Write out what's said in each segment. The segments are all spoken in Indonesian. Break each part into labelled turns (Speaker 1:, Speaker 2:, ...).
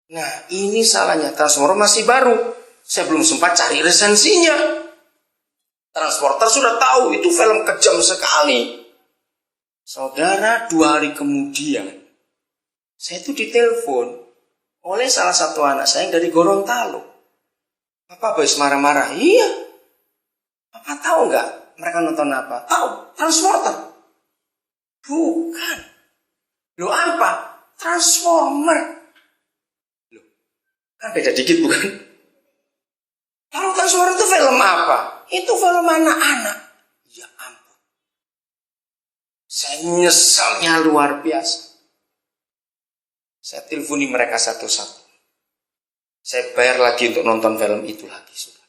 Speaker 1: Nah, ini salahnya. Transformer masih baru. Saya belum sempat cari resensinya. Transporter sudah tahu itu film kejam sekali. Saudara, 2 hari kemudian, saya itu ditelepon oleh salah satu anak saya yang dari Gorontalo. Bapak habis marah-marah. Iya. Bapak tahu nggak mereka nonton apa? Tahu, Transporter. Bukan. Loh apa? Transformer. Loh, kan beda dikit bukan? Kalau Transformer itu film apa? Itu film anak-anak. Ya ampun. Saya nyesalnya luar biasa. Saya telponi mereka satu-satu. Saya bayar lagi untuk nonton film itu lagi, sudah.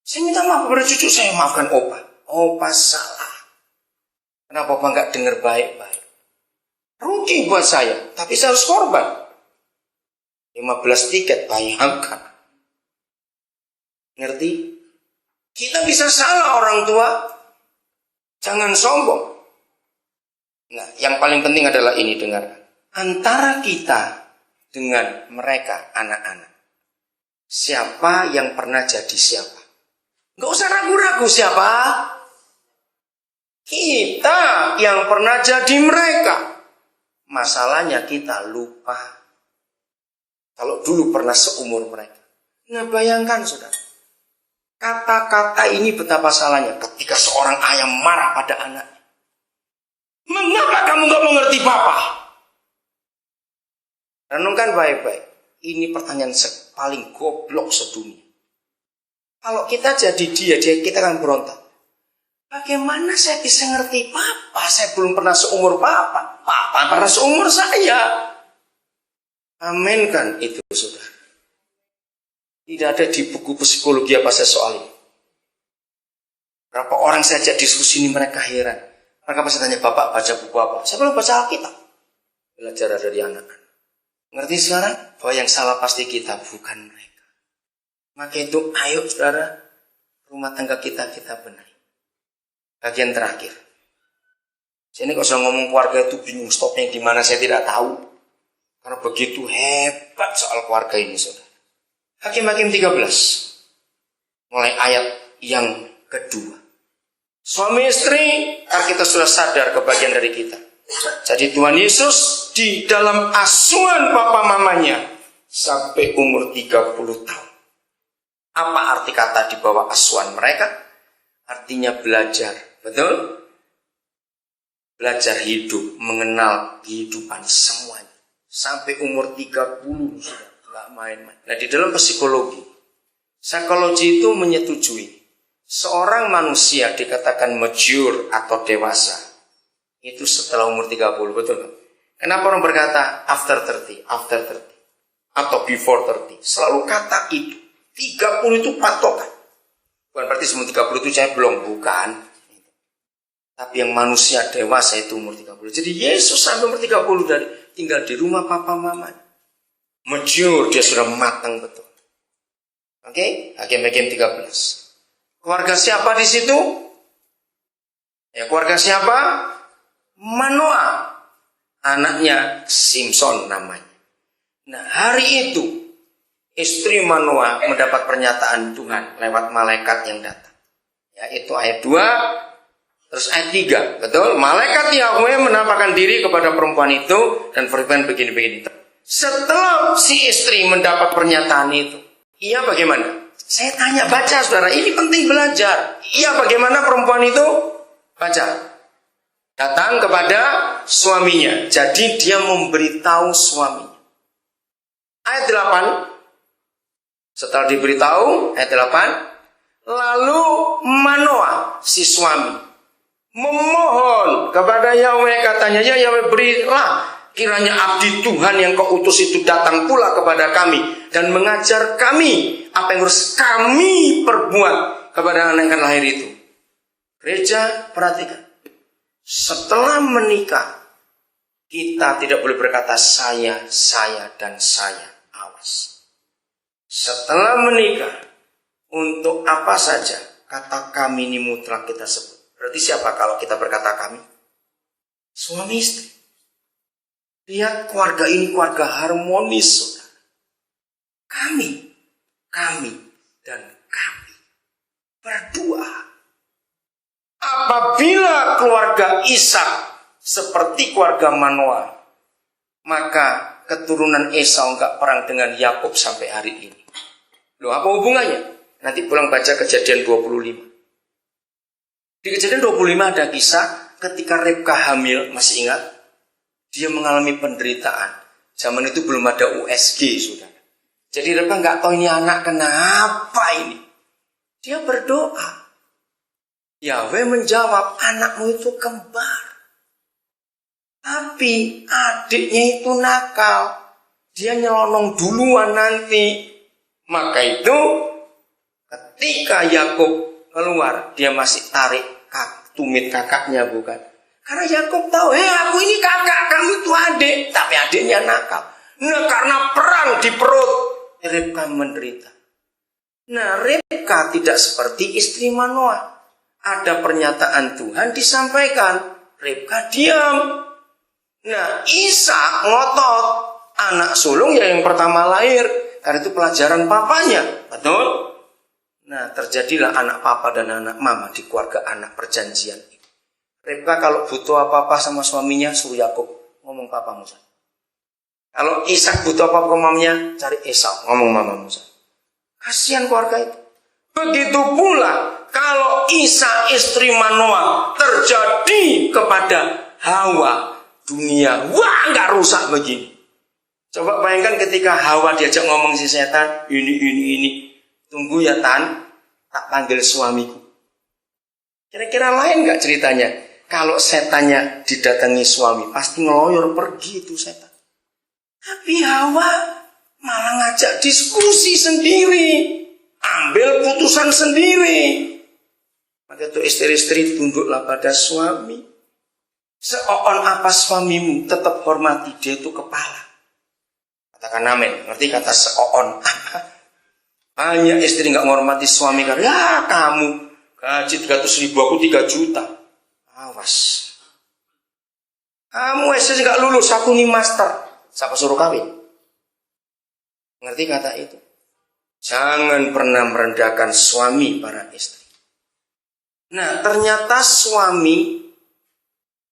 Speaker 1: Saya minta maaf kepada cucu saya, maafkan Opa. Opa salah. Kenapa Opa nggak dengar baik-baik? Rugi buat saya, tapi saya harus korban. 15 tiket, bayangkan. Ngerti? Kita bisa salah orang tua. Jangan sombong. Nah, yang paling penting adalah ini, dengarkan. Antara kita dengan mereka, anak-anak. Siapa yang pernah jadi siapa? Nggak usah ragu-ragu siapa. Kita yang pernah jadi mereka. Masalahnya kita lupa. Kalau dulu pernah seumur mereka. Nah, bayangkan saudara. Kata-kata ini betapa salahnya ketika seorang ayah marah pada anaknya. Mengapa kamu gak mengerti Papa? Renungkan baik-baik. Ini pertanyaan paling goblok sedunia. Kalau kita jadi dia kita akan berontak. Bagaimana saya bisa ngerti Papa? Saya belum pernah seumur Papa. Papa pernah seumur saya. Amin kan itu, saudara. Tidak ada di buku psikologi apa soal ini. Berapa orang saya ajak diskusi ini mereka heran. Mereka pasti tanya, Bapak baca buku apa? Saya belum baca Alkitab. Belajar dari anak-anak. Ngerti sekarang? Bahwa yang salah pasti kita, bukan mereka. Maka itu ayo saudara, rumah tangga kita benahi. Bagian terakhir. Sini kalau saya ngomong keluarga itu bingung stopnya di mana saya tidak tahu. Karena begitu hebat soal keluarga ini saudara. Hakim-Hakim 13. Mulai ayat yang kedua. Suami istri, kita sudah sadar kebagian dari kita. Jadi Tuhan Yesus di dalam asuhan papa mamanya sampai umur 30 tahun. Apa arti kata di bawah asuhan mereka? Artinya belajar, betul? Belajar hidup, mengenal kehidupan semuanya. Sampai umur 30 sudah, nggak main-main. Nah, di dalam psikologi itu menyetujui seorang manusia dikatakan mature atau dewasa itu setelah umur 30, betul kan? Kenapa orang berkata after 30 atau before 30? Selalu kata itu. 30 itu patokan. Bukan berarti sebelum 30 itu saya belum, bukan. Tapi yang manusia dewasa itu umur 30. Jadi Yesus sampai umur 30 dari tinggal di rumah papa mama. Mature, dia sudah matang betul. Oke, Hakim-Hakim 13. Keluarga siapa di situ? Ya, keluarga siapa? Manoah. Anaknya Simpson namanya. Nah, hari itu istri Manoah mendapat pernyataan Tuhan lewat malaikat yang datang. Ya, itu ayat 2, terus ayat 3. Betul? Malaikat Yahweh menampakkan diri kepada perempuan itu dan berfirman begini-begini. Setelah si istri mendapat pernyataan itu, ia bagaimana? Saya tanya, baca saudara, ini penting belajar. Iya, bagaimana perempuan itu? Baca. Datang kepada suaminya. Jadi dia memberitahu suaminya. Ayat 8. Setelah diberitahu, ayat 8. Lalu Manoah, si suami, memohon kepada Yahweh, katanya, ya Yahweh berilah kiranya abdi Tuhan yang kau utus itu datang pula kepada kami dan mengajar kami apa yang harus kami perbuat kepada anak yang akan lahir itu. Gereja, perhatikan. Setelah menikah, kita tidak boleh berkata saya, dan saya. Awas. Setelah menikah, untuk apa saja kata kami ini mutlak kita sebut. Berarti siapa kalau kita berkata kami? Suami istri. Lihat keluarga ini keluarga harmonis, saudara. Kami, dan kami berdua. Apabila keluarga Ishak seperti keluarga Manoah, maka keturunan Esau enggak perang dengan Yakub sampai hari ini. Loh, apa hubungannya? Nanti pulang baca Kejadian 25. Di Kejadian 25 ada kisah ketika Ribka hamil, masih ingat? Dia mengalami penderitaan. Zaman itu belum ada USG, saudara. Jadi Ribka nggak tahu ini anak kenapa ini. Dia berdoa. Yahweh menjawab, anakmu itu kembar. Tapi adiknya itu nakal. Dia nyelonong duluan nanti. Maka itu ketika Yakub keluar, dia masih tarik tumit kakaknya, bukan? Karena Yakub tahu, aku ini kakak, kamu itu adik. Tapi adiknya nakal. Nah, karena perang di perut, Ribka menderita. Nah, Ribka tidak seperti istri Manoah. Ada pernyataan Tuhan disampaikan, Ribka diam. Nah, Ishak ngotot, anak sulung yang pertama lahir, karena itu pelajaran papanya, betul? Nah, terjadilah anak papa dan anak mama di keluarga anak perjanjian ini. Ribka kalau butuh apa-apa sama suaminya, suruh Yakub ngomong papa Musa. Kalau Ishak butuh apa-apa ke mamanya, cari Esau, ngomong mama Musa. Kasihan keluarga itu. Begitu pula kalau Isa istri Manoah terjadi kepada Hawa, dunia nggak rusak begini. Coba bayangkan ketika Hawa diajak ngomong si setan, ini. Tunggu ya Tan, tak panggil suamiku. Kira-kira lain nggak ceritanya? Kalau setannya didatangi suami, pasti ngeloyor pergi itu setan. Tapi Hawa malah ngajak diskusi sendiri, ambil putusan sendiri. Maka itu istri-istri tunduklah pada suami. Seoon apa suamimu, tetap hormati, dia itu kepala. Katakan amin. Ngerti kata seoon apa? Banyak istri nggak menghormati suami karena ya kamu gaji 300.000, aku 3 juta. Awas. Kamu SD nggak lulus, aku nih master. Siapa suruh kawin? Ngerti kata itu? Jangan pernah merendahkan suami para istri. Nah, ternyata suami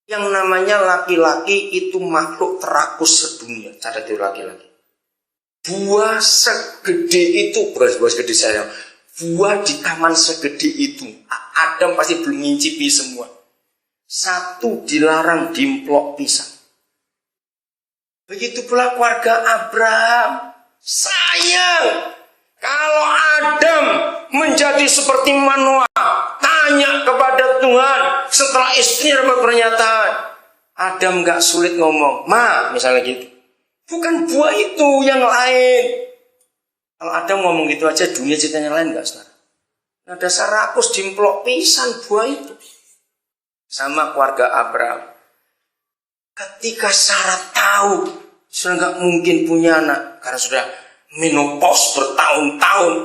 Speaker 1: yang namanya laki-laki itu makhluk terakus sedunia. Catat itu laki-laki. Buah segede itu, buah segede saya. Buah di taman segede itu. Adam pasti belum ngincipi semua. Satu dilarang dimplok pisang. Begitu pula keluarga Abraham. Sayang, kalau Adam menjadi seperti Manoah, tanya kepada Tuhan setelah istrinya berpernyataan, Adam gak sulit ngomong, Ma, misalnya gitu. Bukan buah itu yang lain. Kalau Adam ngomong gitu aja, dunia ceritanya lain gak, saudara? Nah, dasar rakus dimplok pisan buah itu. Sama keluarga Abraham. Ketika Sarah tahu sudah gak mungkin punya anak, karena sudah menopause bertahun-tahun,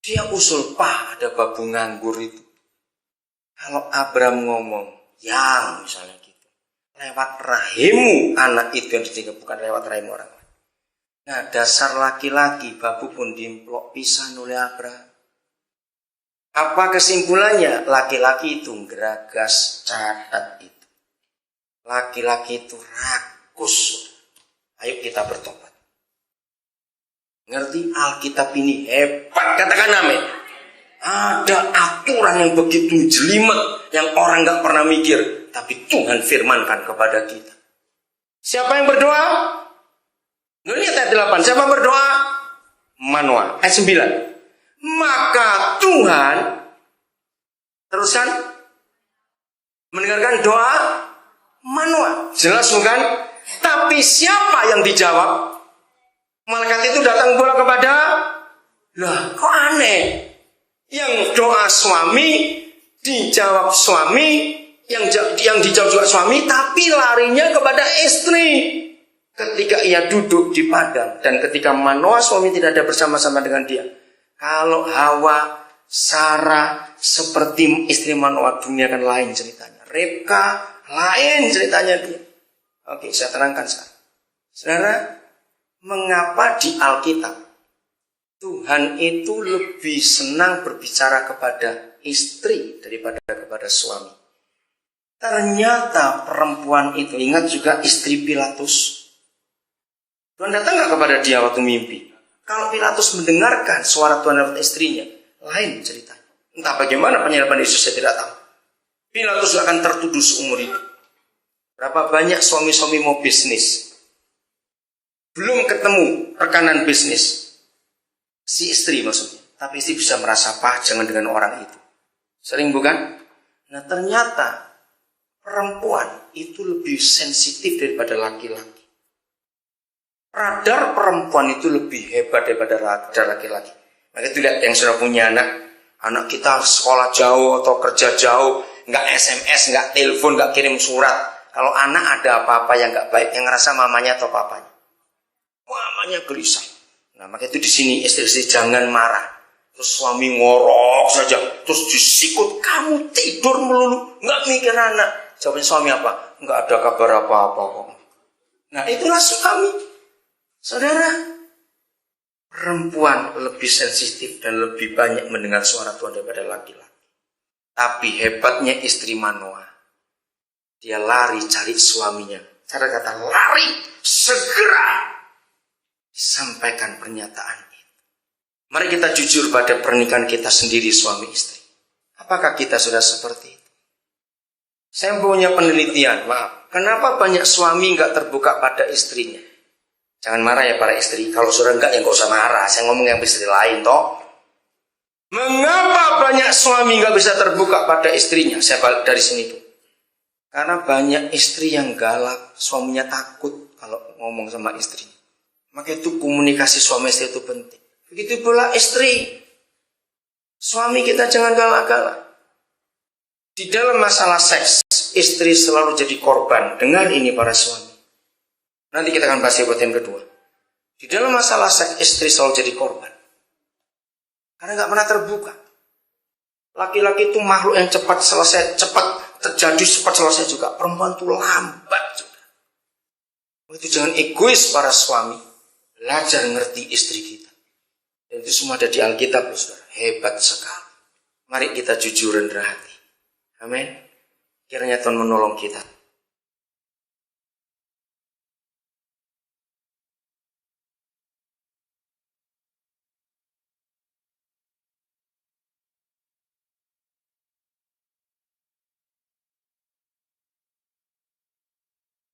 Speaker 1: dia usul, ada babu nganggur itu. Kalau Abraham ngomong, yang misalnya gitu, lewat rahimmu anak itu yang ditinggal, bukan lewat rahim orang lain. Nah, dasar laki-laki, babu pun dimplok pisan oleh Abraham. Apa kesimpulannya? Laki-laki itu geragas, catat itu. Laki-laki itu rakus. Ayo kita bertobat. Ngerti? Alkitab ini hebat, katakan amin. Ada aturan yang begitu jelimet yang orang gak pernah mikir, tapi Tuhan firmankan kepada kita. Siapa yang berdoa? Lihat ayat 8. Siapa berdoa? Manoah. Ayat 9. Maka Tuhan teruskan mendengarkan doa Manoah. Jelas bukan? Tapi siapa yang dijawab? Malaikat itu datang pula kepada, lah kok aneh? Yang doa suami dijawab suami, yang dijawab juga suami, tapi larinya kepada istri. Ketika ia duduk di padang dan ketika Manoah suami tidak ada bersama-sama dengan dia. Kalau Hawa, Sarah seperti istri Manoah, dunia kan lain ceritanya. Ribka lain ceritanya dia. Oke, saya terangkan sekarang. Saudara, mengapa di Alkitab Tuhan itu lebih senang berbicara kepada istri daripada kepada suami? Ternyata perempuan itu, ingat juga istri Pilatus. Tuhan datang gak kepada dia waktu mimpi? Kalau Pilatus mendengarkan suara Tuhan lewat istrinya, lain ceritanya. Entah bagaimana penyerapan Yesus, saya tidak tahu. Pilatus akan tertuduh seumur hidup. Berapa banyak suami-suami mau bisnis, belum ketemu rekanan bisnis, si istri maksudnya, tapi istri bisa merasa jangan dengan orang itu. Sering bukan? Nah ternyata perempuan itu lebih sensitif daripada laki-laki. Radar perempuan itu lebih hebat daripada radar laki-laki. Maka itu lihat yang sudah punya anak kita sekolah jauh atau kerja jauh, nggak SMS, nggak telepon, nggak kirim surat. Kalau anak ada apa-apa yang nggak baik, yang ngerasa mamanya atau papanya, mamanya gelisah. Nah maka itu di sini istri-istri jangan marah. Terus suami ngorok saja, terus disikut, kamu tidur melulu, nggak mikir anak. Jawabnya suami apa? Nggak ada kabar apa-apa kok. Nah itulah suami. Saudara, perempuan lebih sensitif dan lebih banyak mendengar suara Tuhan daripada laki-laki. Tapi hebatnya istri Manoah, dia lari cari suaminya. Cara kata lari, segera disampaikan pernyataan itu. Mari kita jujur pada pernikahan kita sendiri suami istri. Apakah kita sudah seperti itu? Saya punya penelitian, maaf. Kenapa banyak suami nggak terbuka pada istrinya? Jangan marah ya para istri. Kalau sudah enggak ya nggak usah marah. Saya ngomong yang istri lain toh. Mengapa banyak suami nggak bisa terbuka pada istrinya? Saya balik dari sini tuh. Karena banyak istri yang galak, suaminya takut kalau ngomong sama istrinya. Maka itu komunikasi suami istri itu penting. Begitu pula istri. Suami kita jangan galak-galak. Di dalam masalah seks, istri selalu jadi korban. Dengar ini para suami. Nanti kita akan bahas yang kedua. Di dalam masalah seks, istri selalu jadi korban. Karena nggak pernah terbuka. Laki-laki itu makhluk yang cepat selesai, cepat terjadi, cepat selesai juga. Perempuan itu lambat juga. Itu jangan egois para suami. Belajar ngerti istri kita. Dan itu semua ada di Alkitab, saudara. Hebat sekali. Mari kita jujur dan rendah hati. Amin. Kiranya Tuhan menolong kita.